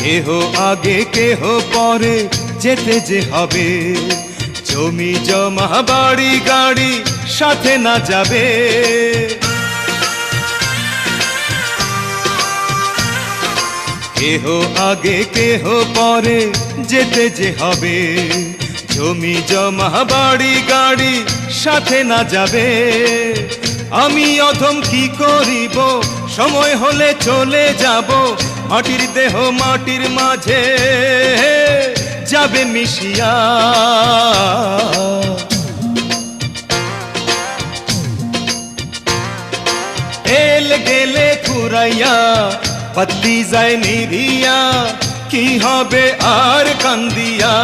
কেহ আগে কেহ পরে যেতে যে হবে, জমি জমা বাড়ি গাড়ি সাথে না যাবে। কেহ আগে কেহ পরে যেতে যে হবে, জমি জমা বাড়ি গাড়ি সাথে না যাবে। আমি অধম কি করিব, সময় হলে চলে যাব, মাটির দেহ মাটির মাঝে যাবে মিশিয়া। এল গেলে ফুরাইয়া পত্তি যায় নিভিয়া, কি হবে আর কান্দিয়া।